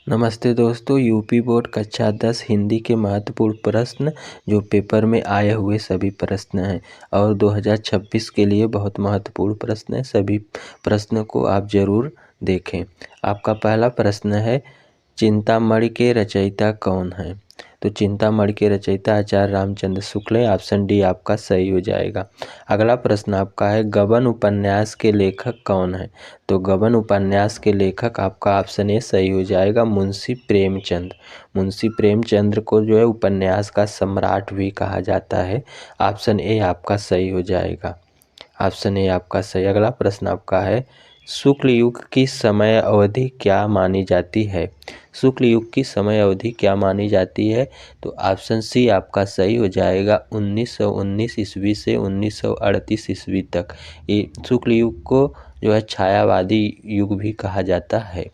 नमस्ते दोस्तों, UP board कक्षा 10 हिंदी के महत्वपूर्ण प्रश्न जो पेपर में आए हुए सभी प्रश्न हैं और 2026 के लिए बहुत महत्वपूर्ण प्रश्न है। सभी प्रश्नों को आप ज़रूर देखें। आपका पहला प्रश्न है, चिंतामणि के रचयिता कौन हैं? तो चिंतामणि के रचयिता आचार्य रामचंद्र शुक्ल है। ऑप्शन डी आपका सही हो जाएगा। अगला प्रश्न आपका है, गबन उपन्यास के लेखक कौन है? तो गबन उपन्यास के लेखक आपका ऑप्शन ए सही हो जाएगा, मुंशी प्रेमचंद। मुंशी प्रेमचंद्र को जो है उपन्यास का सम्राट भी कहा जाता है। ऑप्शन ए आपका सही हो जाएगा। ऑप्शन ए आपका सही। अगला प्रश्न आपका है, शुक्ल युग की समय अवधि क्या मानी जाती है? शुक्ल युग की समय अवधि क्या मानी जाती है? तो ऑप्शन सी आपका सही हो जाएगा, 1919 ईस्वी से 1938 ईस्वी तक। ये शुक्ल युग को जो है छायावादी युग भी कहा जाता है।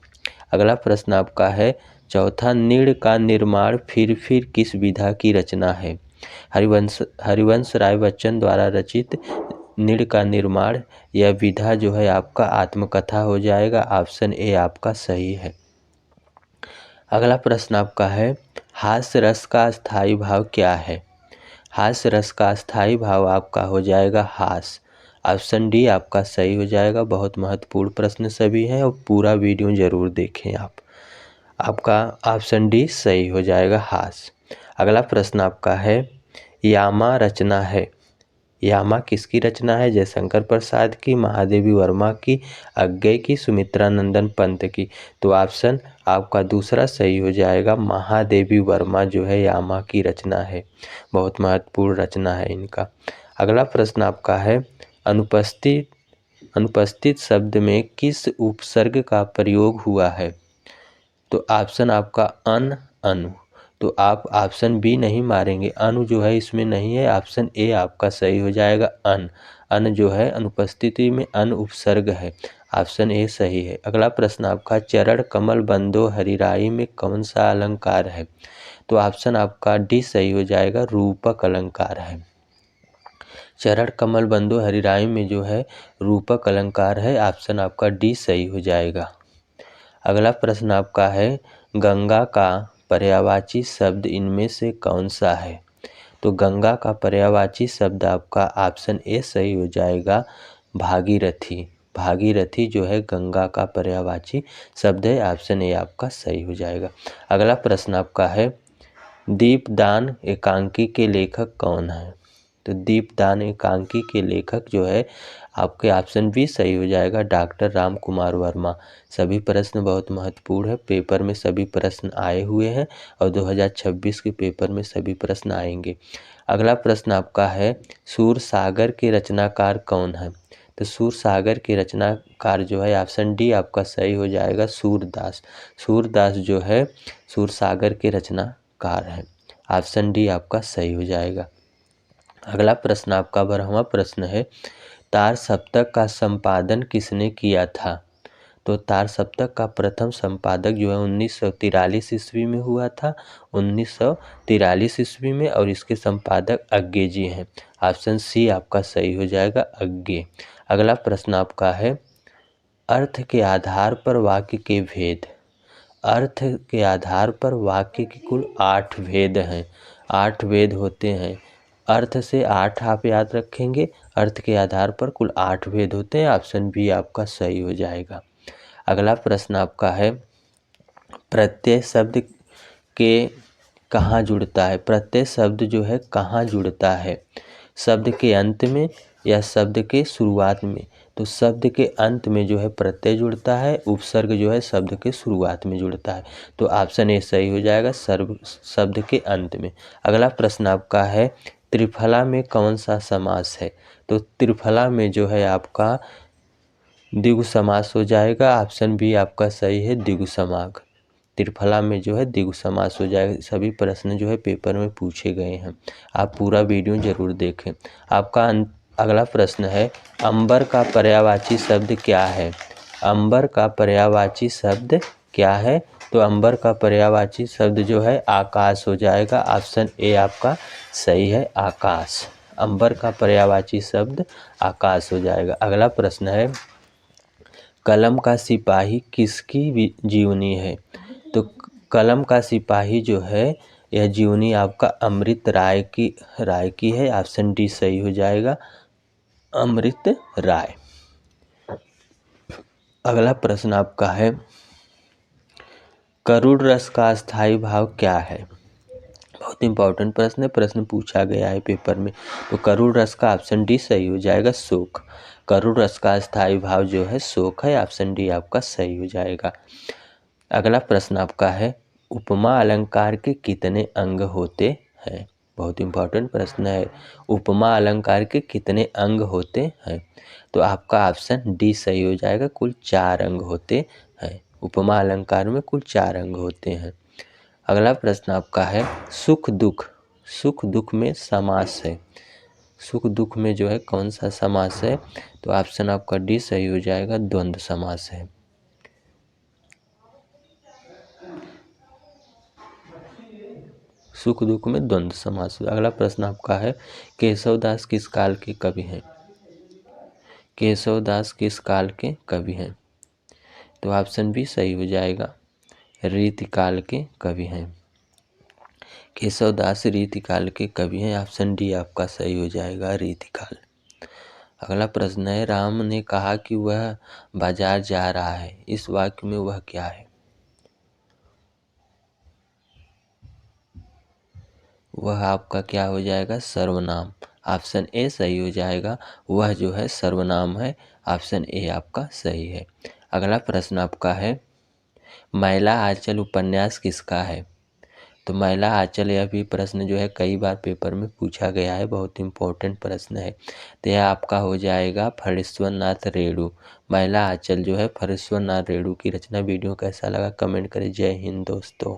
अगला प्रश्न आपका है, चौथा, नीड़ का निर्माण फिर किस विधा की रचना है? हरिवंश राय बच्चन द्वारा रचित नीड़ का निर्माण यह विधा जो है आपका आत्मकथा हो जाएगा। ऑप्शन ए आपका सही है। अगला प्रश्न आपका है, हास्य रस का स्थायी भाव क्या है? हास्य रस का स्थायी भाव आपका हो जाएगा हास। ऑप्शन डी आपका सही हो जाएगा। बहुत महत्वपूर्ण प्रश्न सभी हैं और पूरा वीडियो जरूर देखें आप। आपका ऑप्शन डी सही हो जाएगा, हास। अगला प्रश्न आपका है, यामा रचना है। यामा किसकी रचना है? जयशंकर प्रसाद की, महादेवी वर्मा की, अज्ञे की, सुमित्रा नंदन पंत की। तो ऑप्शन आपका दूसरा सही हो जाएगा, महादेवी वर्मा जो है यामा की रचना है। बहुत महत्वपूर्ण रचना है इनका। अगला प्रश्न आपका है, अनुपस्थित शब्द में किस उपसर्ग का प्रयोग हुआ है? तो ऑप्शन आपका अनु। तो आप ऑप्शन बी नहीं मारेंगे, अनु जो है इसमें नहीं है। ऑप्शन ए आपका सही हो जाएगा, अन जो है अनुपस्थिति में अन उपसर्ग है। ऑप्शन ए सही है। अगला प्रश्न आपका, चरण कमल बंदो हरिराई में कौन सा अलंकार है? तो ऑप्शन आपका डी सही हो जाएगा, रूपक अलंकार है। चरण कमल बंदो हरिराई में जो है रूपक अलंकार है। ऑप्शन आपका डी सही हो जाएगा। अगला प्रश्न आपका है, गंगा का पर्यायवाची शब्द इनमें से कौन सा है? तो गंगा का पर्यायवाची शब्द आपका ऑप्शन ए सही हो जाएगा, भागीरथी। भागीरथी जो है गंगा का पर्यायवाची शब्द है। ऑप्शन ए आपका सही हो जाएगा। अगला प्रश्न आपका है, दीपदान एकांकी के लेखक कौन है? तो दीपदान एकांकी के लेखक जो है आपके ऑप्शन बी सही हो जाएगा, डॉक्टर राम कुमार वर्मा। सभी प्रश्न बहुत महत्वपूर्ण है, पेपर में सभी प्रश्न आए हुए हैं और 2026 के पेपर में सभी प्रश्न आएंगे। अगला प्रश्न आपका है, सूरसागर के रचनाकार कौन है? तो सूरसागर के रचनाकार जो है ऑप्शन डी आपका सही हो जाएगा, सूरदास। सूरदास जो है सूरसागर के रचनाकार है। ऑप्शन डी आपका सही हो जाएगा। अगला प्रश्न आपका 12वां प्रश्न है, तार सप्तक का संपादन किसने किया था? तो तार सप्तक का प्रथम संपादक जो है 1943 ईस्वी में हुआ था। 1943 ईस्वी में, और इसके संपादक अज्ञे जी हैं। ऑप्शन सी आपका सही हो जाएगा, अज्ञे। अगला प्रश्न आपका है, अर्थ के आधार पर वाक्य के भेद। अर्थ के आधार पर वाक्य के कुल 8 भेद हैं। 8 भेद होते हैं। अर्थ से 8 आप याद रखेंगे। अर्थ के आधार पर कुल 8 भेद होते हैं। ऑप्शन बी आपका सही हो जाएगा। अगला प्रश्न आपका है, प्रत्यय शब्द के कहाँ जुड़ता है? प्रत्यय शब्द जो है कहाँ जुड़ता है? शब्द के अंत में या शब्द के शुरुआत में? तो शब्द के अंत में जो है प्रत्यय जुड़ता है, उपसर्ग जो है शब्द के शुरुआत में जुड़ता है। तो ऑप्शन ए सही हो जाएगा, शब्द के अंत में। अगला प्रश्न आपका है, त्रिफला में कौन सा समास है? तो त्रिफला में जो है आपका द्विगु समास हो जाएगा। ऑप्शन बी आपका सही है, द्विगु समास। त्रिफला में जो है द्विगु समास हो जाएगा। सभी प्रश्न जो है पेपर में पूछे गए हैं, आप पूरा वीडियो जरूर देखें। आपका अगला प्रश्न है, अंबर का पर्यायवाची शब्द क्या है? अंबर का पर्यायवाची शब्द क्या है? तो अंबर का पर्यायवाची शब्द जो है आकाश हो जाएगा। ऑप्शन ए आपका सही है, आकाश। अंबर का पर्यायवाची शब्द आकाश हो जाएगा। अगला प्रश्न है, कलम का सिपाही किसकी जीवनी है? तो कलम का सिपाही जो है यह जीवनी आपका अमृत राय की है। ऑप्शन डी सही हो जाएगा, अमृत राय। अगला प्रश्न आपका है, करुण रस का स्थायी भाव क्या है? बहुत इंपॉर्टेंट प्रश्न है, प्रश्न पूछा गया है पेपर में। तो करुण रस का ऑप्शन डी सही हो जाएगा, शोक। करुण रस का स्थायी भाव जो है शोक है, ऑप्शन डी आपका सही हो जाएगा। अगला प्रश्न आपका है, उपमा अलंकार के कितने अंग होते हैं? बहुत इंपॉर्टेंट प्रश्न है, उपमा अलंकार के कितने अंग होते हैं? तो आपका ऑप्शन डी सही हो जाएगा, कुल 4 अंग होते हैं। उपमा अलंकार में कुल 4 अंग होते हैं। अगला प्रश्न आपका है, सुख दुख में समास है। सुख दुख में जो है कौन सा समास है? तो ऑप्शन आपका डी सही हो जाएगा, द्वंद्व समास है। सुख दुख में द्वंद्व समास। अगला प्रश्न आपका है, केशवदास किस काल के कवि हैं? केशवदास किस काल के कवि हैं? तो ऑप्शन बी सही हो जाएगा, रीतिकाल के कवि हैं। केशवदास रीतिकाल के कवि हैं, ऑप्शन डी आपका सही हो जाएगा, रीतिकाल। अगला प्रश्न है, राम ने कहा कि वह बाजार जा रहा है, इस वाक्य में वह क्या है? वह आपका क्या हो जाएगा, सर्वनाम। ऑप्शन ए सही हो जाएगा, वह जो है सर्वनाम है, ऑप्शन ए आपका सही है। अगला प्रश्न आपका है, मैला आंचल उपन्यास किसका है? तो मैला आंचल, यह भी प्रश्न जो है कई बार पेपर में पूछा गया है, बहुत इंपॉर्टेंट प्रश्न है। तो यह आपका हो जाएगा फणीश्वर नाथ रेणु। मैला आंचल जो है फणीश्वर नाथ रेणु की रचना। वीडियो कैसा लगा कमेंट करें। जय हिंद दोस्तों।